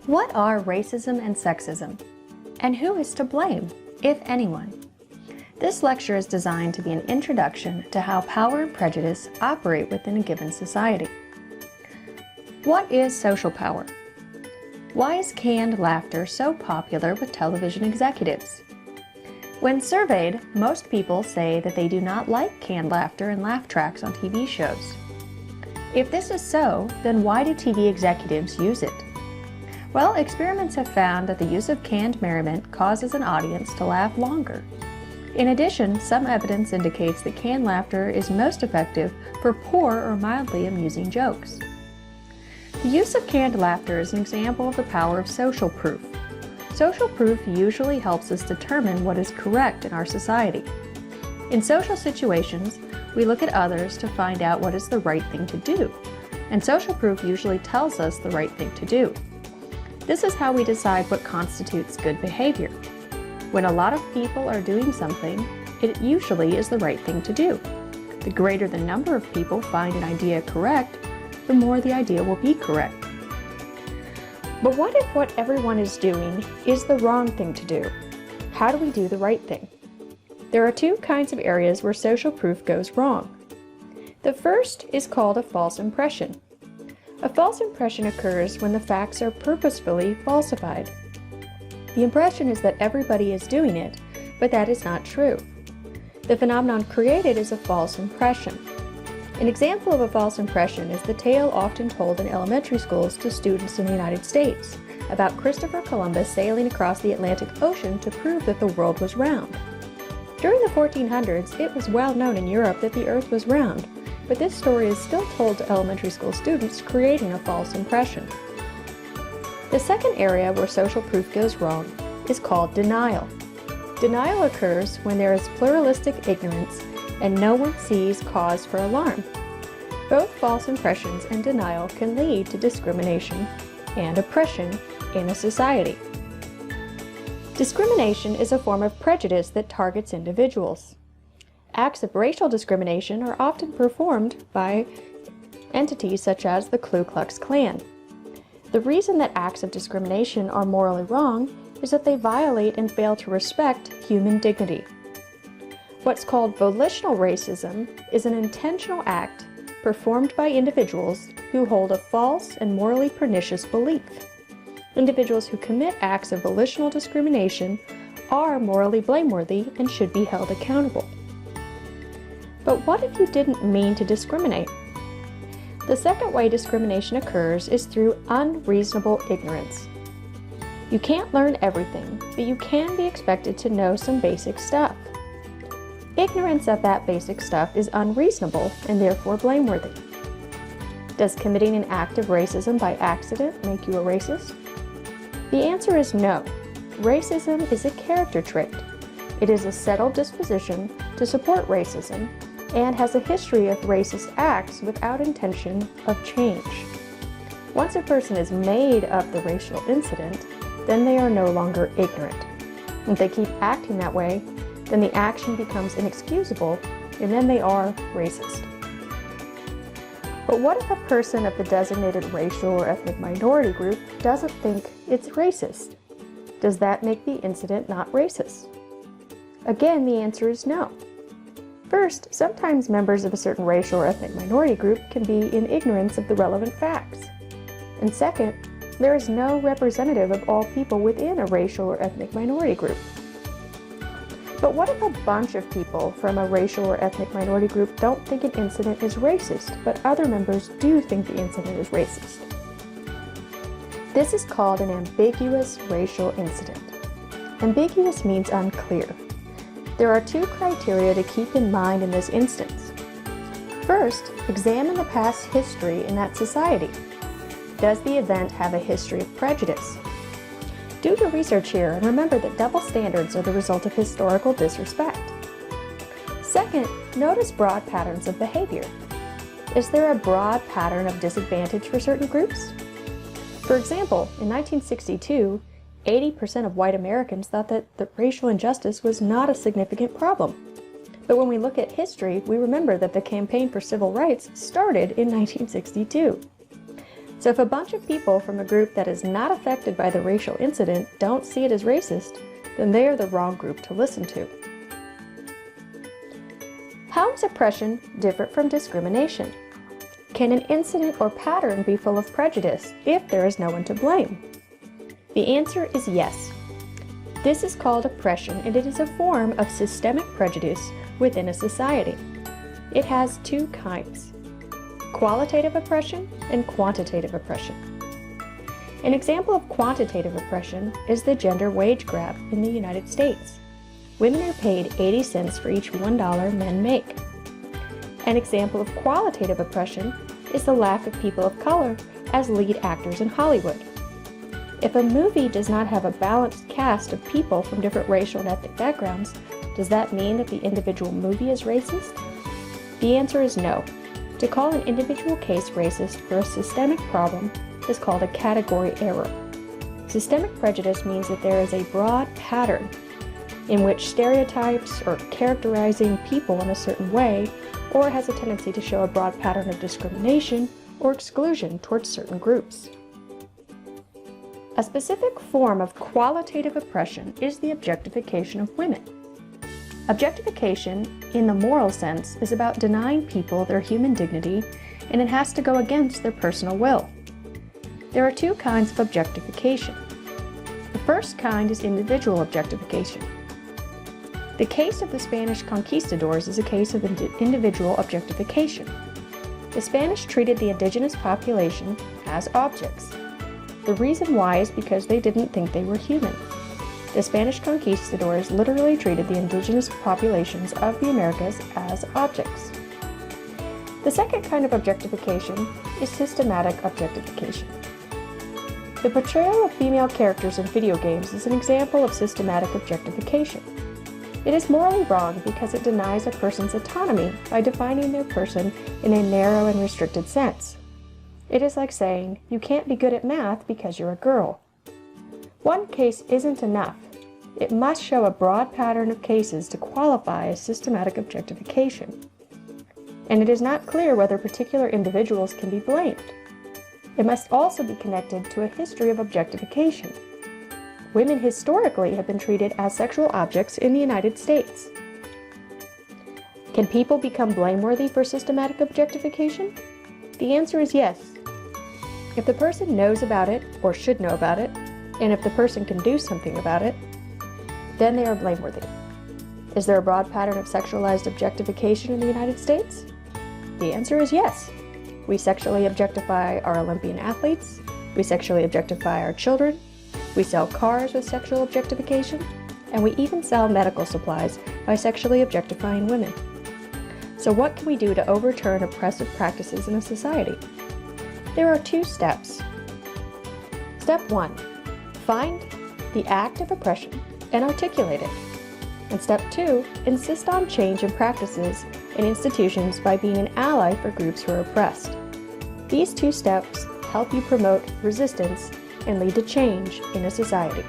What are racism and sexism? And who is to blame, if anyone? This lecture is designed to be an introduction to how power and prejudice operate within a given society. What is social power? Why is canned laughter so popular with television executives? When surveyed, most people say that they do not like canned laughter and laugh tracks on TV shows. If this is so, then why do TV executives use it? Well, experiments have found that the use of canned merriment causes an audience to laugh longer. In addition, some evidence indicates that canned laughter is most effective for poor or mildly amusing jokes. The use of canned laughter is an example of the power of social proof. Social proof usually helps us determine what is correct in our society. In social situations, we look at others to find out what is the right thing to do, and social proof usually tells us the right thing to do. This is how we decide what constitutes good behavior. When a lot of people are doing something, it usually is the right thing to do. The greater the number of people find an idea correct, the more the idea will be correct. But what if what everyone is doing is the wrong thing to do? How do we do the right thing? There are two kinds of areas where social proof goes wrong. The first is called a false impression. A false impression occurs when the facts are purposefully falsified. The impression is that everybody is doing it, but that is not true. The phenomenon created is a false impression. An example of a false impression is the tale often told in elementary schools to students in the United States about Christopher Columbus sailing across the Atlantic Ocean to prove that the world was round. During the 1400s, it was well known in Europe that the Earth was round, but this story is still told to elementary school students, creating a false impression. The second area where social proof goes wrong is called denial. Denial occurs when there is pluralistic ignorance and no one sees cause for alarm. Both false impressions and denial can lead to discrimination and oppression in a society. Discrimination is a form of prejudice that targets individuals. Acts of racial discrimination are often performed by entities such as the Ku Klux Klan. The reason that acts of discrimination are morally wrong is that they violate and fail to respect human dignity. What's called volitional racism is an intentional act performed by individuals who hold a false and morally pernicious belief. Individuals who commit acts of volitional discrimination are morally blameworthy and should be held accountable. But what if you didn't mean to discriminate? The second way discrimination occurs is through unreasonable ignorance. You can't learn everything, but you can be expected to know some basic stuff. Ignorance of that basic stuff is unreasonable and therefore blameworthy. Does committing an act of racism by accident make you a racist? The answer is no. Racism is a character trait. It is a settled disposition to support racism and has a history of racist acts without intention of change. Once a person is made of the racial incident, then they are no longer ignorant. If they keep acting that way, then the action becomes inexcusable, and then they are racist. But what if a person of the designated racial or ethnic minority group doesn't think it's racist? Does that make the incident not racist? Again, the answer is no. First, sometimes members of a certain racial or ethnic minority group can be in ignorance of the relevant facts. And second, there is no representative of all people within a racial or ethnic minority group. But what if a bunch of people from a racial or ethnic minority group don't think an incident is racist, but other members do think the incident is racist? This is called an ambiguous racial incident. Ambiguous means unclear. There are two criteria to keep in mind in this instance. First, examine the past history in that society. Does the event have a history of prejudice? Do your research here and remember that double standards are the result of historical disrespect. Second, notice broad patterns of behavior. Is there a broad pattern of disadvantage for certain groups? For example, in 1962, 80% of white Americans thought that the racial injustice was not a significant problem. But when we look at history, we remember that the campaign for civil rights started in 1962. So if a bunch of people from a group that is not affected by the racial incident don't see it as racist, then they are the wrong group to listen to. How is oppression different from discrimination? Can an incident or pattern be full of prejudice if there is no one to blame? The answer is yes. This is called oppression, and it is a form of systemic prejudice within a society. It has two kinds: qualitative oppression and quantitative oppression. An example of quantitative oppression is the gender wage gap in the United States. Women are paid 80 cents for each $1 men make. An example of qualitative oppression is the lack of people of color as lead actors in Hollywood. If a movie does not have a balanced cast of people from different racial and ethnic backgrounds, does that mean that the individual movie is racist? The answer is no. To call an individual case racist for a systemic problem is called a category error. Systemic prejudice means that there is a broad pattern in which stereotypes or characterizing people in a certain way, or has a tendency to show a broad pattern of discrimination or exclusion towards certain groups. A specific form of qualitative oppression is the objectification of women. Objectification, in the moral sense, is about denying people their human dignity, and it has to go against their personal will. There are two kinds of objectification. The first kind is individual objectification. The case of the Spanish conquistadors is a case of individual objectification. The Spanish treated the indigenous population as objects. The reason why is because they didn't think they were human. The Spanish conquistadors literally treated the indigenous populations of the Americas as objects. The second kind of objectification is systematic objectification. The portrayal of female characters in video games is an example of systematic objectification. It is morally wrong because it denies a person's autonomy by defining their person in a narrow and restricted sense. It is like saying, you can't be good at math because you're a girl. One case isn't enough. It must show a broad pattern of cases to qualify as systematic objectification. And it is not clear whether particular individuals can be blamed. It must also be connected to a history of objectification. Women historically have been treated as sexual objects in the United States. Can people become blameworthy for systematic objectification? The answer is yes. If the person knows about it, or should know about it, and if the person can do something about it, then they are blameworthy. Is there a broad pattern of sexualized objectification in the United States? The answer is yes. We sexually objectify our Olympian athletes. We sexually objectify our children. We sell cars with sexual objectification. And we even sell medical supplies by sexually objectifying women. So what can we do to overturn oppressive practices in a society? There are two steps. Step 1. Find the act of oppression and articulate it. And step 2, insist on change in practices and institutions by being an ally for groups who are oppressed. These two steps help you promote resistance and lead to change in a society.